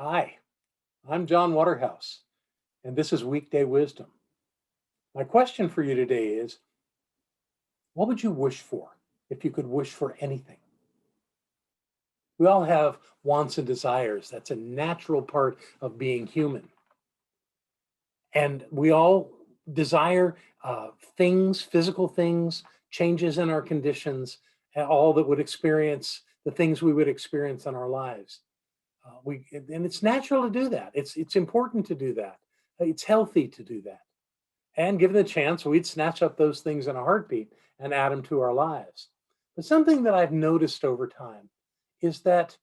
Hi, I'm John Waterhouse, and this is Weekday Wisdom. My question for you today is, what would you wish for if you could wish for anything? We all have wants and desires. That's a natural part of being human. And we all desire things, physical things, changes in our conditions, and all that would experience the things we would experience in our lives. And it's natural to do that. It's important to do that. It's healthy to do that. And given the chance, we'd snatch up those things in a heartbeat and add them to our lives. But something that I've noticed over time is that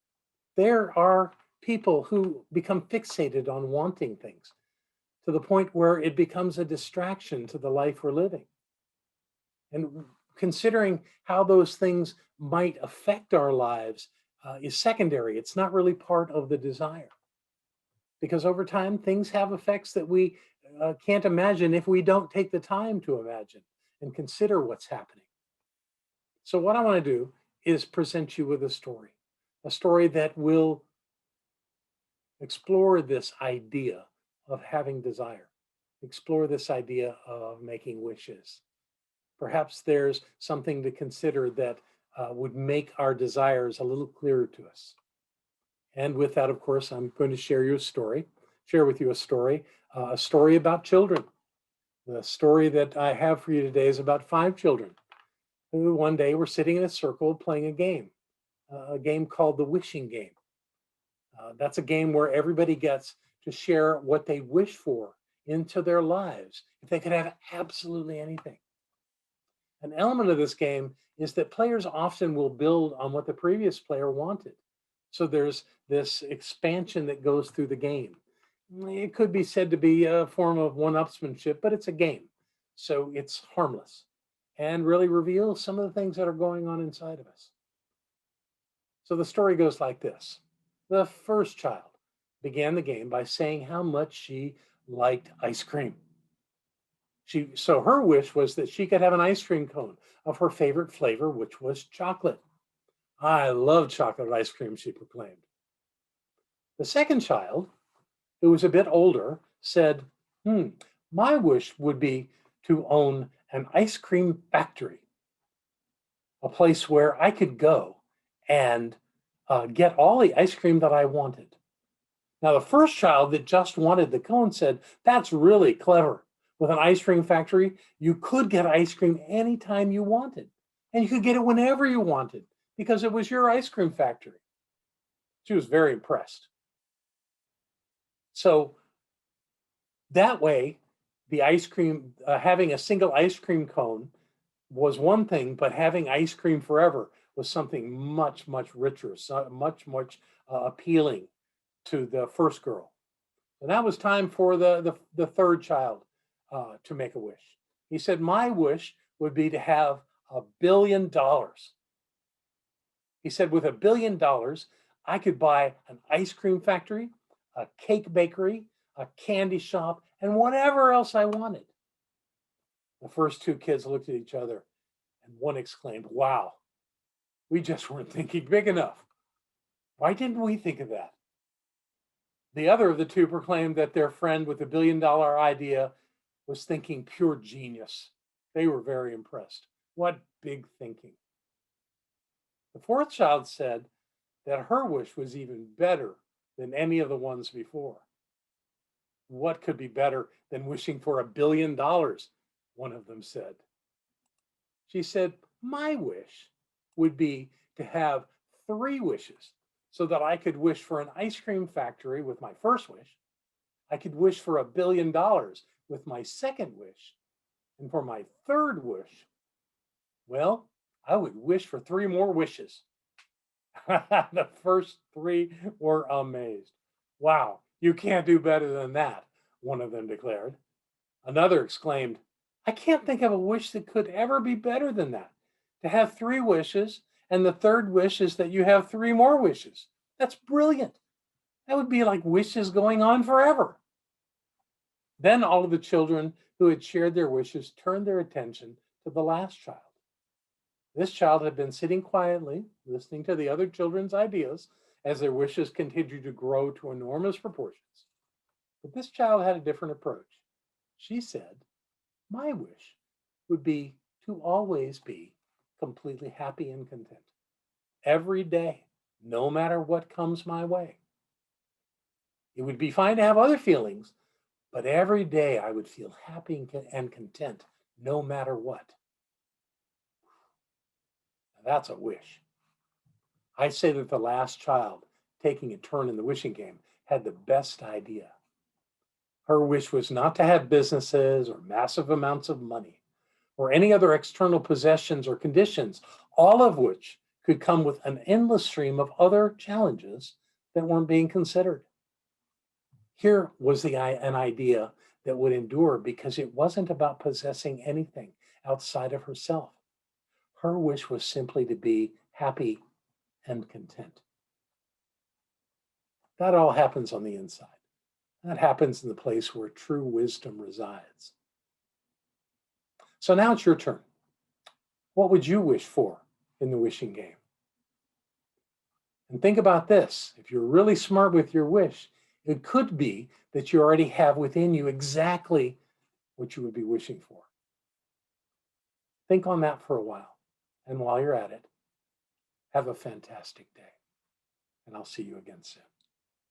there are people who become fixated on wanting things to the point where it becomes a distraction to the life we're living. And considering how those things might affect our lives is secondary. It's not really part of the desire because over time, things have effects that we can't imagine if we don't take the time to imagine and consider what's happening. So, what I want to do is present you with a story that will explore this idea of having desire, explore this idea of making wishes. Perhaps there's something to consider that would make our desires a little clearer to us. And with that, of course, I'm going to share with you a story about children. The story that I have for you today is about five children who one day were sitting in a circle playing a game called the wishing game. That's a game where everybody gets to share what they wish for into their lives if they could have absolutely anything. An element of this game is that players often will build on what the previous player wanted. So there's this expansion that goes through the game. It could be said to be a form of one-upsmanship, but it's a game. So it's harmless and really reveals some of the things that are going on inside of us. So the story goes like this. The first child began the game by saying how much she liked ice cream. So her wish was that she could have an ice cream cone of her favorite flavor, which was chocolate. I love chocolate ice cream, she proclaimed. The second child, who was a bit older, said, my wish would be to own an ice cream factory, a place where I could go and get all the ice cream that I wanted. Now, the first child that just wanted the cone said, that's really clever. With an ice cream factory, you could get ice cream anytime you wanted, and you could get it whenever you wanted because it was your ice cream factory. She was very impressed. So that way, the ice cream, having a single ice cream cone was one thing, but having ice cream forever was something much, much richer, much appealing to the first girl. And that was time for the third child to make a wish. He said, my wish would be to have $1 billion. He said, with $1 billion, I could buy an ice cream factory, a cake bakery, a candy shop, and whatever else I wanted. The first two kids looked at each other and one exclaimed, wow, we just weren't thinking big enough. Why didn't we think of that? The other of the two proclaimed that their friend with the $1 billion idea was thinking pure genius. They were very impressed. What big thinking. The fourth child said that her wish was even better than any of the ones before. What could be better than wishing for $1 billion? One of them said. She said, my wish would be to have three wishes so that I could wish for an ice cream factory with my first wish. I could wish for $1 billion with my second wish. And for my third wish, well, I would wish for three more wishes. The first three were amazed. Wow, you can't do better than that, one of them declared. Another exclaimed, I can't think of a wish that could ever be better than that. To have three wishes, and the third wish is that you have three more wishes. That's brilliant. That would be like wishes going on forever. Then all of the children who had shared their wishes turned their attention to the last child. This child had been sitting quietly, listening to the other children's ideas, as their wishes continued to grow to enormous proportions. But this child had a different approach. She said, my wish would be to always be completely happy and content every day, no matter what comes my way. It would be fine to have other feelings, but every day I would feel happy and content no matter what. Now, that's a wish. I say that the last child taking a turn in the wishing game had the best idea. Her wish was not to have businesses or massive amounts of money or any other external possessions or conditions, all of which could come with an endless stream of other challenges that weren't being considered. Here was an idea that would endure because it wasn't about possessing anything outside of herself. Her wish was simply to be happy and content. That all happens on the inside. That happens in the place where true wisdom resides. So now it's your turn. What would you wish for in the wishing game? And think about this. If you're really smart with your wish, it could be that you already have within you exactly what you would be wishing for. Think on that for a while. And while you're at it, have a fantastic day. And I'll see you again soon.